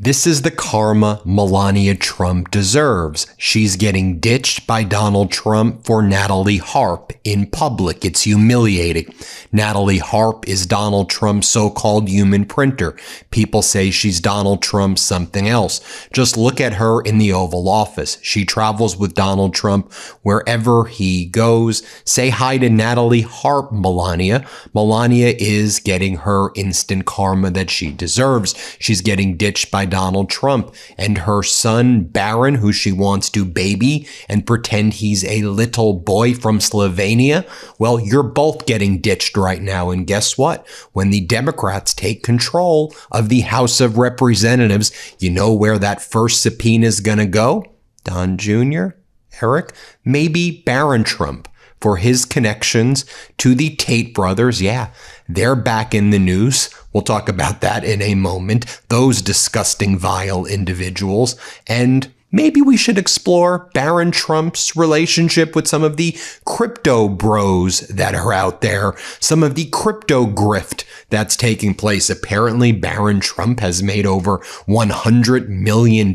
This is the karma Melania Trump deserves. She's getting ditched by Donald Trump for Natalie Harp in public. It's humiliating. Natalie Harp is Donald Trump's so-called human printer. People say she's Donald Trump's something else. Just look at her in the Oval Office. She travels with Donald Trump wherever he goes. Say hi to Natalie Harp, Melania. Melania is getting her instant karma that she deserves. She's getting ditched by Donald Trump, and her son Barron, who she wants to baby and pretend he's a little boy from Slovenia. Well, you're both getting ditched right now. And guess what? When the Democrats take control of the House of Representatives, you know where that first subpoena is going to go? Don Jr., Eric, maybe Barron Trump, for his connections to the Tate brothers. Yeah, they're back in the news. We'll talk about that in a moment. Those disgusting, vile individuals. And maybe we should explore Barron Trump's relationship with some of the crypto bros that are out there, some of the crypto grift that's taking place. Apparently, Barron Trump has made over $100 million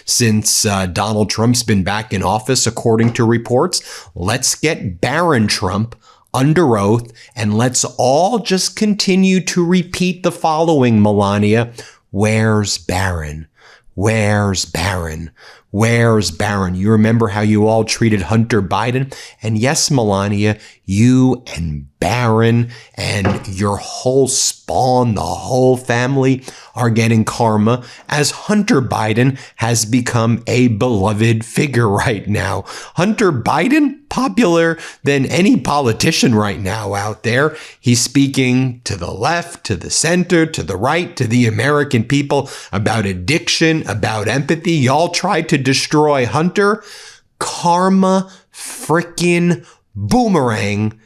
since Donald Trump's been back in office, according to reports. Let's get Barron Trump under oath, and let's all just continue to repeat the following, Melania. Where's Barron? Where's Barron? Where's Barron? You remember how you all treated Hunter Biden? And yes, Melania, you and Barron and your whole spawn, the whole family, are getting karma as Hunter Biden has become a beloved figure right now. Hunter Biden, popular than any politician right now out there. He's speaking to the left, to the center, to the right, to the American people about addiction, about empathy. Y'all tried to destroy Hunter. Karma frickin' boomerang.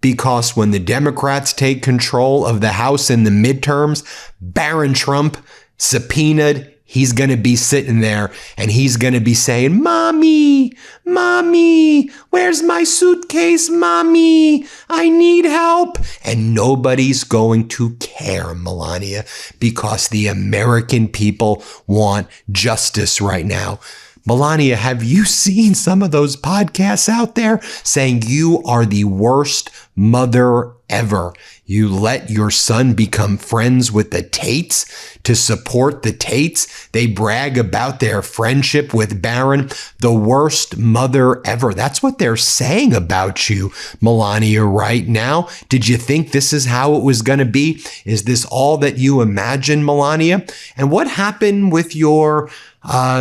Because when the Democrats take control of the House in the midterms, Barron Trump subpoenaed. He's going to be sitting there and he's going to be saying, Mommy, Mommy, where's my suitcase? Mommy, I need help. And nobody's going to care, Melania, because the American people want justice right now. Melania, have you seen some of those podcasts out there saying you are the worst mother ever? You let your son become friends with the Tates to support the Tates. They brag about their friendship with Barron. The worst mother ever. That's what they're saying about you, Melania, right now. Did you think this is how it was going to be? Is this all that you imagine, Melania? And what happened with your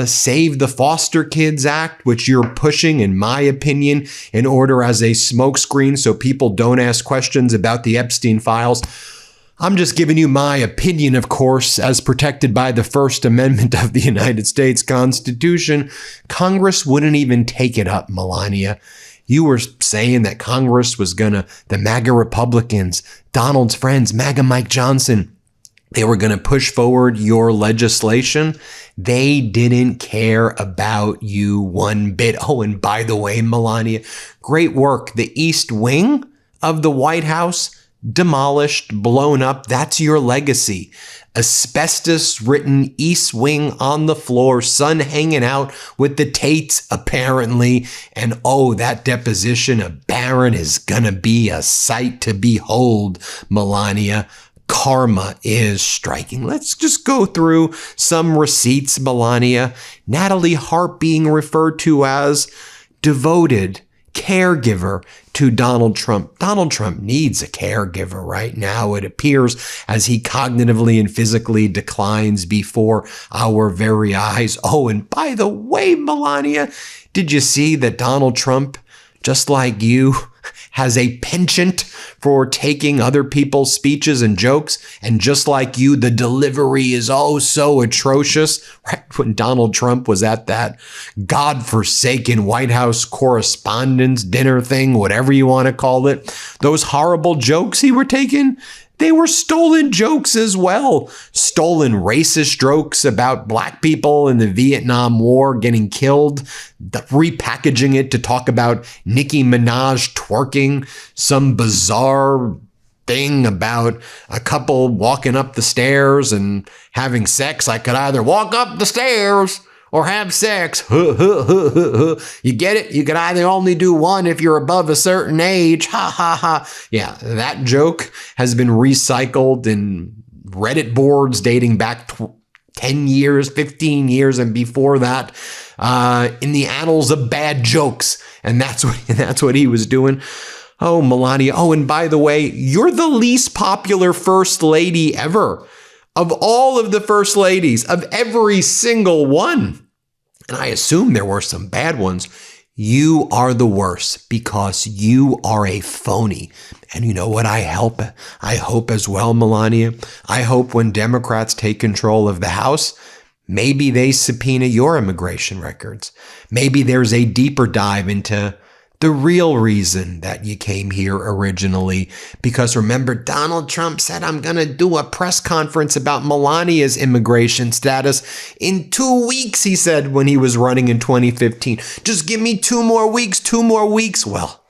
Save the Foster Kids Act, which you're pushing, in my opinion, in order as a smokescreen so people don't ask questions about the Epstein files? I'm just giving you my opinion, of course, as protected by the First Amendment of the United States Constitution. Congress wouldn't even take it up, Melania. You were saying that Congress was the MAGA Republicans, Donald's friends, MAGA Mike Johnson, they were going to push forward your legislation. They didn't care about you one bit. Oh, and by the way, Melania, great work. The East Wing of the White House, demolished, blown up. That's your legacy. Asbestos-ridden East Wing on the floor, sun hanging out with the Tates, apparently. And oh, that deposition of Barron is going to be a sight to behold, Melania. Karma is striking. Let's just go through some receipts, Melania. Natalie Harp being referred to as devoted caregiver to Donald Trump. Donald Trump needs a caregiver right now, it appears, as he cognitively and physically declines before our very eyes. Oh, and by the way, Melania, did you see that Donald Trump, just like you, has a penchant for taking other people's speeches and jokes, and just like you, the delivery is oh so atrocious. Right when Donald Trump was at that godforsaken White House Correspondents' Dinner thing, whatever you want to call it, those horrible jokes he were taking, they were stolen jokes as well. Stolen racist jokes about black people in the Vietnam War getting killed, repackaging it to talk about Nicki Minaj twerking, some bizarre thing about a couple walking up the stairs and having sex. I could either walk up the stairs or have sex. You get it? You could either only do one if you're above a certain age. Ha ha ha. Yeah, that joke has been recycled in Reddit boards dating back 10 years, 15 years, and before that, in the annals of bad jokes. And that's what he was doing. Oh, Melania. Oh, and by the way, you're the least popular first lady ever. Of all of the first ladies, of every single one, and I assume there were some bad ones, you are the worst because you are a phony. And you know what I hope as well, Melania? I hope when Democrats take control of the House, maybe they subpoena your immigration records. Maybe there's a deeper dive into the real reason that you came here originally. Because remember, Donald Trump said, I'm going to do a press conference about Melania's immigration status in 2 weeks, he said when he was running in 2015. Just give me 2 more weeks, 2 more weeks. Well,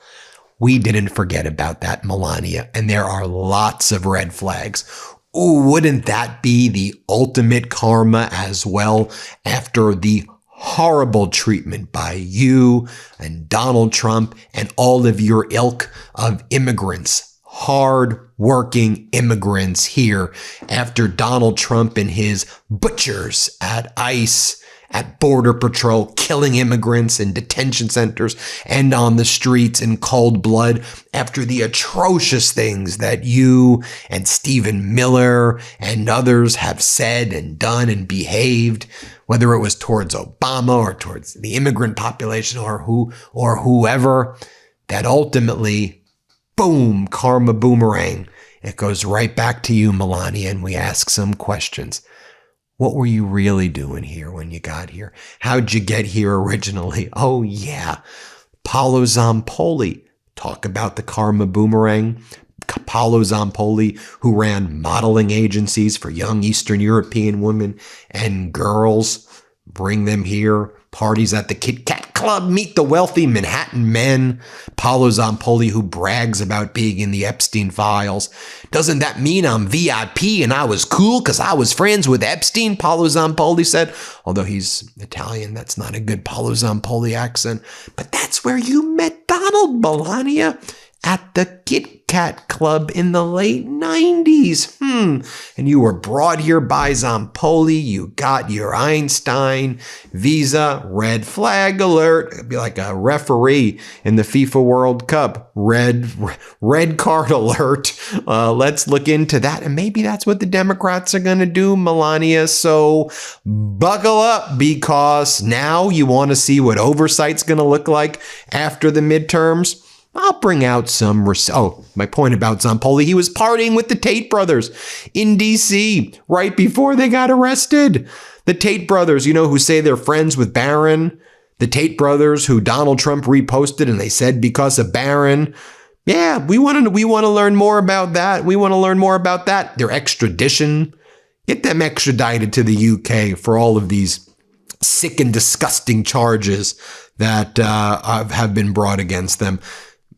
we didn't forget about that, Melania, and there are lots of red flags. Ooh, wouldn't that be the ultimate karma as well after the horrible treatment by you and Donald Trump and all of your ilk of immigrants, hard-working immigrants here after Donald Trump and his butchers at ICE, at Border Patrol, killing immigrants in detention centers and on the streets in cold blood after the atrocious things that you and Stephen Miller and others have said and done and behaved, whether it was towards Obama or towards the immigrant population or whoever, that ultimately, boom, karma boomerang. It goes right back to you, Melania, and we ask some questions. What were you really doing here when you got here? How'd you get here originally? Oh, yeah. Paolo Zampoli. Talk about the karma boomerang. Paolo Zampoli, who ran modeling agencies for young Eastern European women and girls, bring them here, parties at the Kit Kat Club, meet the wealthy Manhattan men. Paolo Zampoli, who brags about being in the Epstein files. Doesn't that mean I'm VIP and I was cool because I was friends with Epstein? Paolo Zampoli said, although he's Italian, that's not a good Paolo Zampoli accent. But that's where you met Donald, Melania, at the Kit Kat Club in the late 90s. And you were brought here by Zampoli. You got your Einstein visa. Red flag alert. It'd be like a referee in the FIFA World Cup. Red card alert. Let's look into that. And maybe that's what the Democrats are going to do, Melania. So buckle up, because now you want to see what oversight's going to look like after the midterms. I'll bring out some... my point about Zampoli, he was partying with the Tate brothers in D.C. right before they got arrested. The Tate brothers, who say they're friends with Barron. The Tate brothers who Donald Trump reposted, and they said because of Barron. Yeah, we want to learn more about that. We want to learn more about that. Their extradition. Get them extradited to the UK for all of these sick and disgusting charges that have been brought against them.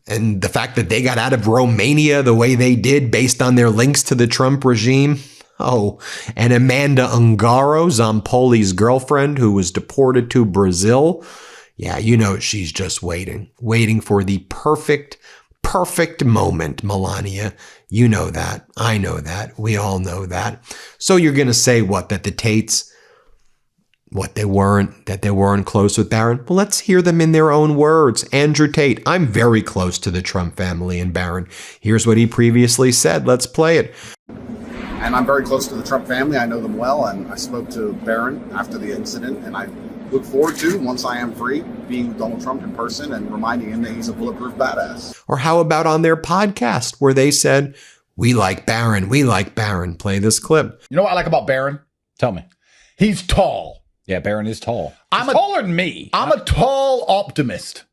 And the fact that they got out of Romania the way they did based on their links to the Trump regime. Oh, and Amanda Ungaro, Zampoli's girlfriend, who was deported to Brazil. Yeah, she's just waiting for the perfect moment, Melania. You know that. I know that. We all know that. So you're going to say what? That the Tates... they weren't close with Barron? Well, let's hear them in their own words. Andrew Tate, I'm very close to the Trump family and Barron. Here's what he previously said. Let's play it. And I'm very close to the Trump family. I know them well, and I spoke to Barron after the incident, and I look forward to, once I am free, being with Donald Trump in person and reminding him that he's a bulletproof badass. Or how about on their podcast where they said, we like Barron, we like Barron. Play this clip. You know what I like about Barron? Tell me. He's tall. Yeah, Barron is tall. He's taller than me. I'm a tall optimist,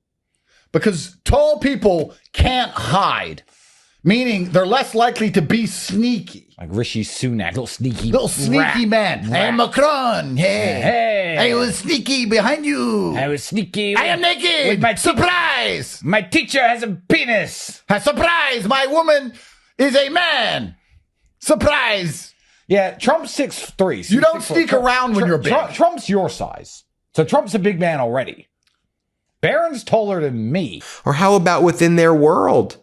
because tall people can't hide, meaning they're less likely to be sneaky. Like Rishi Sunak, little sneaky man. Hey, Macron. Hey. I was sneaky behind you. I was sneaky. I am naked. Surprise. My teacher has a penis. Surprise. My woman is a man. Surprise. Yeah, Trump's 6'3". So You don't sneak around when you're big. Trump's your size. So Trump's a big man already. Barron's taller than me. Or how about within their world?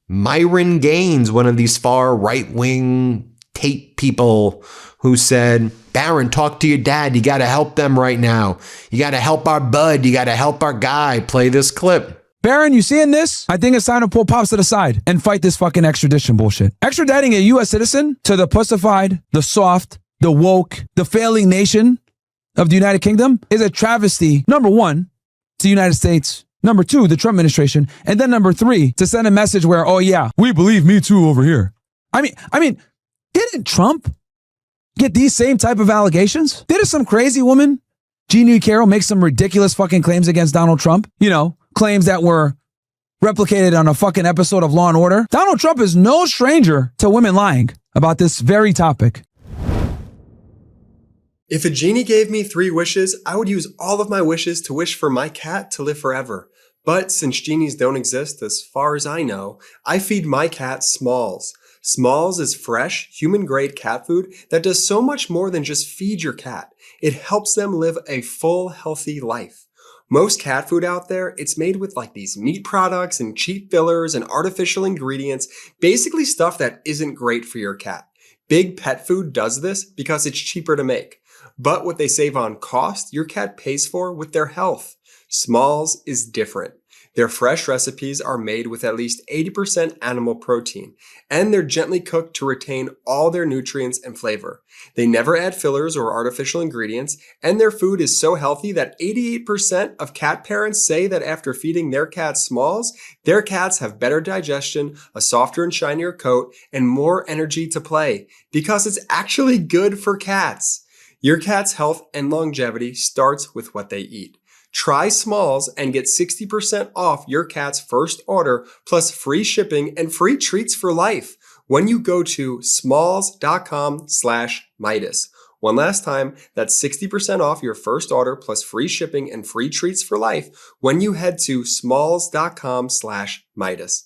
Myron Gaines, one of these far right-wing Tate people who said, Barron, talk to your dad. You got to help them right now. You got to help our bud. You got to help our guy. Play this clip. Barron, you seeing this? I think it's time to pull Pops to the side and fight this fucking extradition bullshit. Extraditing a U.S. citizen to the pussified, the soft, the woke, the failing nation of the United Kingdom is a travesty, number one, to the United States, number two, the Trump administration, and then number three, to send a message where, oh yeah, we believe Me Too over here. I mean, didn't Trump get these same type of allegations? Didn't some crazy woman, Jeannie Carroll, make some ridiculous fucking claims against Donald Trump? You know, claims that were replicated on a fucking episode of Law and Order. Donald Trump is no stranger to women lying about this very topic. If a genie gave me 3 wishes, I would use all of my wishes to wish for my cat to live forever. But since genies don't exist, as far as I know, I feed my cat Smalls. Smalls is fresh, human-grade cat food that does so much more than just feed your cat. It helps them live a full, healthy life. Most cat food out there, it's made with like these meat products and cheap fillers and artificial ingredients, basically stuff that isn't great for your cat. Big Pet Food does this because it's cheaper to make. But what they save on cost, your cat pays for with their health. Smalls is different. Their fresh recipes are made with at least 80% animal protein, and they're gently cooked to retain all their nutrients and flavor. They never add fillers or artificial ingredients, and their food is so healthy that 88% of cat parents say that after feeding their cats Smalls, their cats have better digestion, a softer and shinier coat, and more energy to play, because it's actually good for cats. Your cat's health and longevity starts with what they eat. Try Smalls and get 60% off your cat's first order, plus free shipping and free treats for life when you go to smalls.com/Meidas. One last time, that's 60% off your first order plus free shipping and free treats for life when you head to smalls.com/Meidas.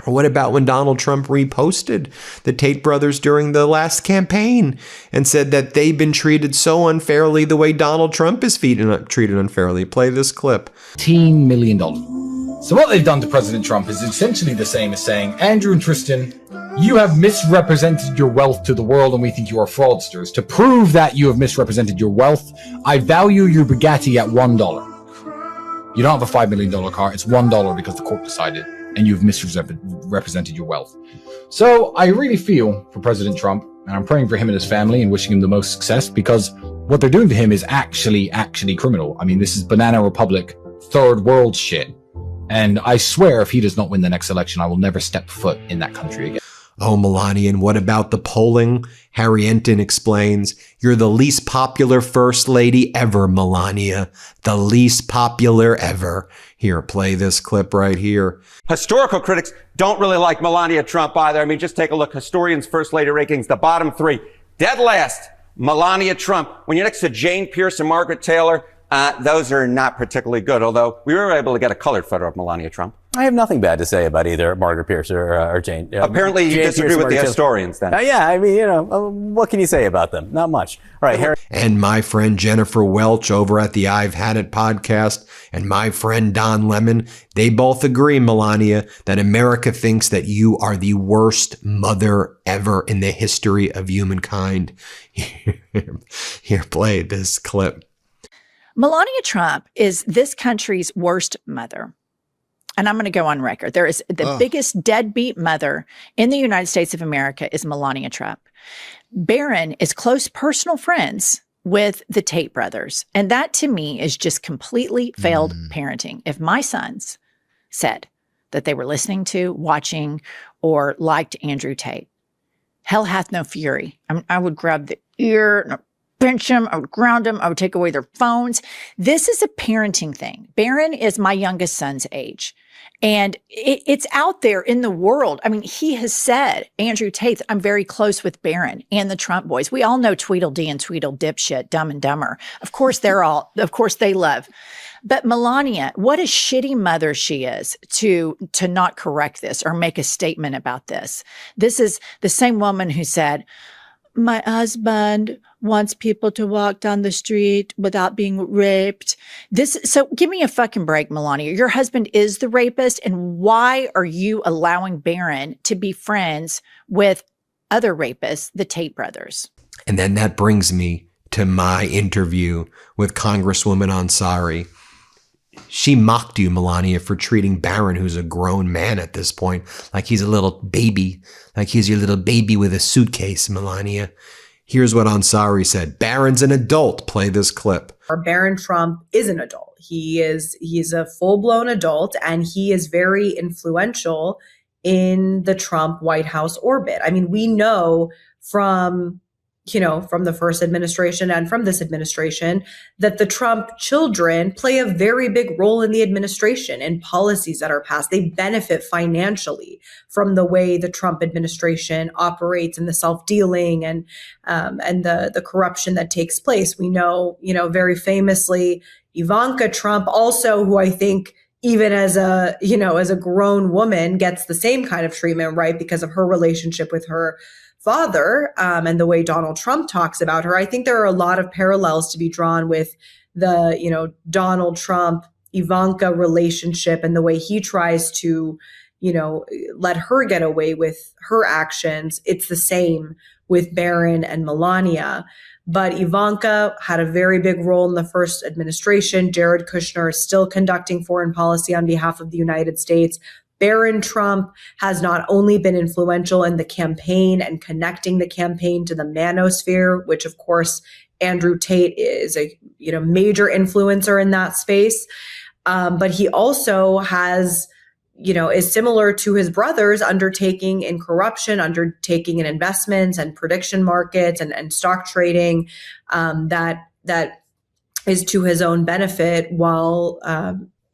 Or what about when Donald Trump reposted the Tate brothers during the last campaign and said that they've been treated so unfairly the way Donald Trump is treated unfairly? Play this clip. $18 million. So what they've done to President Trump is essentially the same as saying, Andrew and Tristan, you have misrepresented your wealth to the world and we think you are fraudsters. To prove that you have misrepresented your wealth, I value your Bugatti at $1. You don't have a $5 million car. It's $1 because the court decided. And you've misrepresented your wealth. So I really feel for President Trump, and I'm praying for him and his family and wishing him the most success, because what they're doing to him is actually criminal. I mean, this is Banana Republic, third world shit. And I swear if he does not win the next election, I will never step foot in that country again. Oh, Melania, and what about the polling? Harry Enton explains, you're the least popular first lady ever, Melania. The least popular ever. Here, play this clip right here. Historical critics don't really like Melania Trump either. I mean, just take a look. Historians' first lady rankings, the bottom 3. Dead last, Melania Trump. When you're next to Jane Pierce and Margaret Taylor, those are not particularly good, although we were able to get a colored photo of Melania Trump. I have nothing bad to say about either Margaret Pierce or Jane. Apparently you disagree with the historians then. Yeah, I mean, what can you say about them? Not much. All right, Harry. And my friend Jennifer Welch over at the I've Had It podcast and my friend Don Lemon, they both agree, Melania, that America thinks that you are the worst mother ever in the history of humankind. Here, play this clip. Melania Trump is this country's worst mother. And I'm going to go on record. There is the biggest deadbeat mother in the United States of America is Melania Trump. Barron is close personal friends with the Tate brothers. And that to me is just completely failed parenting. If my sons said that they were listening to, watching, or liked Andrew Tate, hell hath no fury. I would grab the ear and pinch them, I would ground them, I would take away their phones. This is a parenting thing. Barron is my youngest son's age. And it's out there in the world. I mean, he has said, Andrew Tate, I'm very close with Barron and the Trump boys. We all know Tweedledee and Tweedle dipshit, Dumb and Dumber. Of course, of course they love. But Melania, what a shitty mother she is to not correct this or make a statement about this. This is the same woman who said, my husband wants people to walk down the street without being raped. So give me a fucking break, Melania. Your husband is the rapist. And why are you allowing Barron to be friends with other rapists, the Tate brothers? And then that brings me to my interview with Congresswoman Ansari. She mocked you, Melania, for treating Barron, who's a grown man at this point, like he's a little baby, like he's your little baby with a suitcase, Melania. Here's what Ansari said. Barron's an adult. Play this clip. Barron Trump is an adult. He's a full-blown adult, and he is very influential in the Trump White House orbit. I mean, we know from the first administration and from this administration, that the Trump children play a very big role in the administration and policies that are passed. They benefit financially from the way the Trump administration operates and the self-dealing and the corruption that takes place. We know, very famously, Ivanka Trump also, who I think even as a grown woman gets the same kind of treatment, right? Because of her relationship with her father and the way Donald Trump talks about her. I think there are a lot of parallels to be drawn with the, Donald Trump Ivanka relationship and the way he tries to, let her get away with her actions. It's the same with Barron and Melania. But Ivanka had a very big role in the first administration. Jared Kushner is still conducting foreign policy on behalf of the United States. Barron Trump has not only been influential in the campaign and connecting the campaign to the manosphere, which of course Andrew Tate is a major influencer in that space, but he also has is similar to his brothers undertaking in corruption, undertaking in investments and prediction markets and stock trading that is to his own benefit while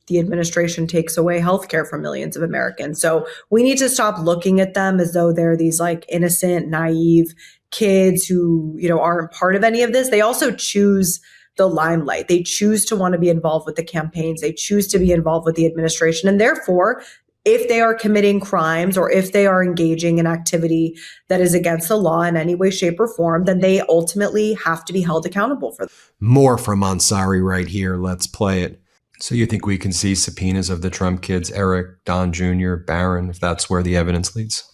the administration takes away healthcare from millions of Americans. So we need to stop looking at them as though they're these like innocent, naive kids who, aren't part of any of this. They also choose the limelight. They choose to want to be involved with the campaigns. They choose to be involved with the administration. And therefore, if they are committing crimes or if they are engaging in activity that is against the law in any way, shape, or form, then they ultimately have to be held accountable for them. More from Ansari right here. Let's play it. So you think we can see subpoenas of the Trump kids, Eric, Don Jr., Barron, if that's where the evidence leads?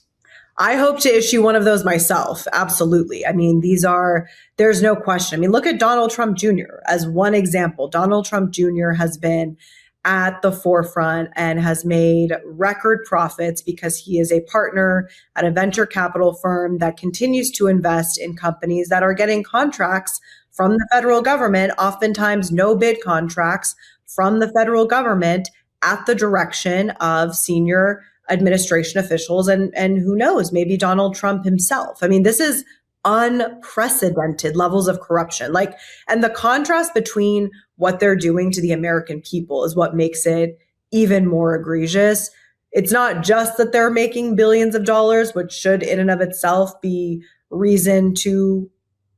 I hope to issue one of those myself. Absolutely. I mean, there's no question. I mean, look at Donald Trump Jr. as one example. Donald Trump Jr. has been at the forefront and has made record profits because he is a partner at a venture capital firm that continues to invest in companies that are getting contracts from the federal government, oftentimes no bid contracts from the federal government at the direction of senior administration officials and who knows, maybe Donald Trump himself. I mean, this is unprecedented levels of corruption. And the contrast between what they're doing to the American people is what makes it even more egregious. It's not just that they're making billions of dollars, which should in and of itself be reason to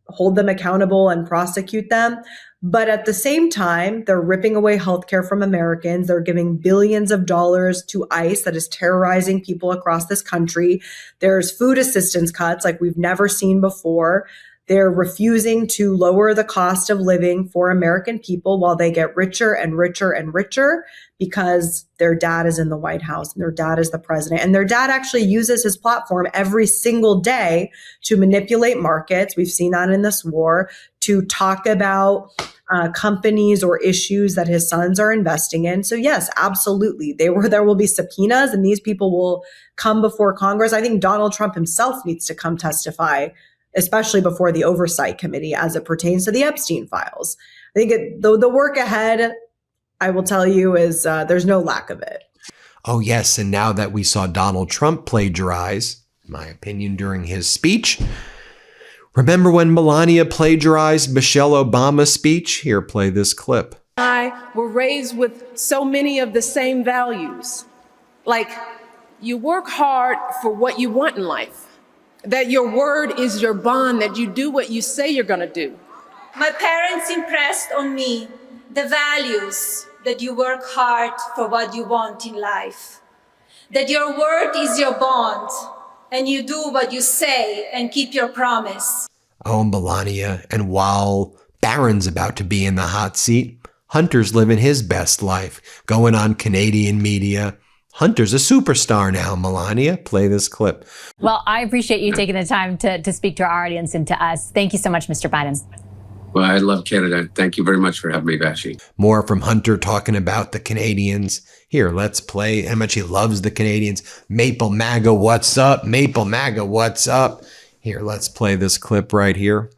hold them accountable and prosecute them. But at the same time, they're ripping away healthcare from Americans. They're giving billions of dollars to ICE that is terrorizing people across this country. There's food assistance cuts like we've never seen before. They're refusing to lower the cost of living for American people while they get richer and richer and richer because their dad is in the White House and their dad is the president. And their dad actually uses his platform every single day to manipulate markets. We've seen that in this war, to talk about companies or issues that his sons are investing in. So yes, absolutely. There will be subpoenas and these people will come before Congress. I think Donald Trump himself needs to come testify, especially before the Oversight Committee as it pertains to the Epstein files. I think the work ahead, I will tell you, is there's no lack of it. Oh, yes. And now that we saw Donald Trump plagiarize, in my opinion, during his speech, remember when Melania plagiarized Michelle Obama's speech? Here, play this clip. I were raised with so many of the same values. Like, you work hard for what you want in life, that your word is your bond, that you do what you say you're gonna do. My parents impressed on me the values that you work hard for what you want in life, that your word is your bond, and you do what you say and keep your promise. Oh, Melania. And while Barron's about to be in the hot seat, Hunter's living his best life, going on Canadian media. Hunter's a superstar now, Melania. Play this clip. Well, I appreciate you taking the time to speak to our audience and to us. Thank you so much, Mr. Biden. Well, I love Canada. Thank you very much for having me, Vashi. More from Hunter talking about the Canadians. Here, let's play how much he loves the Canadians. Maple MAGA, what's up? Maple MAGA, what's up? Here, let's play this clip right here.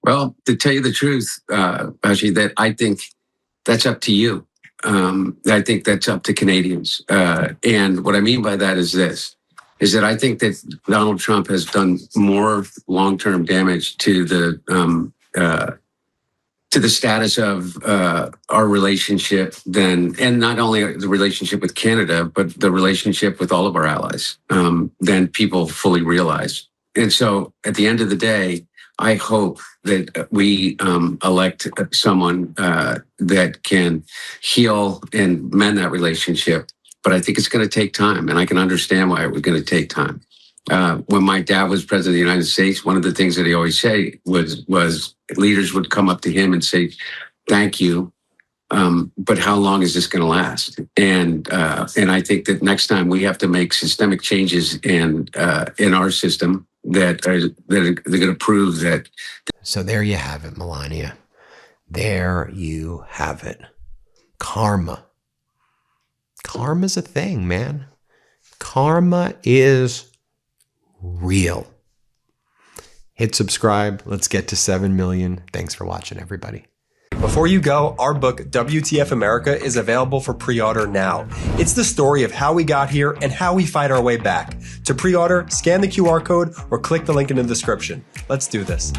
Well, to tell you the truth, Vashi, that I think that's up to you. I think that's up to Canadians. And what I mean by that is this, is that I think that Donald Trump has done more long-term damage to the status of our relationship and not only the relationship with Canada, but the relationship with all of our allies than people fully realize. And so at the end of the day, I hope that we elect someone that can heal and mend that relationship. But I think it's going to take time, and I can understand why it was going to take time. When my dad was president of the United States, one of the things that he always said was leaders would come up to him and say, "Thank you, but how long is this going to last?" And I think that next time we have to make systemic changes in our system that are going to prove that. So there you have it, Melania. There you have it. Karma. Karma's a thing, man. Karma is real. Hit subscribe. Let's get to 7 million. Thanks for watching, everybody. Before you go, our book, WTF America, is available for pre-order now. It's the story of how we got here and how we fight our way back. To pre-order, scan the QR code or click the link in the description. Let's do this.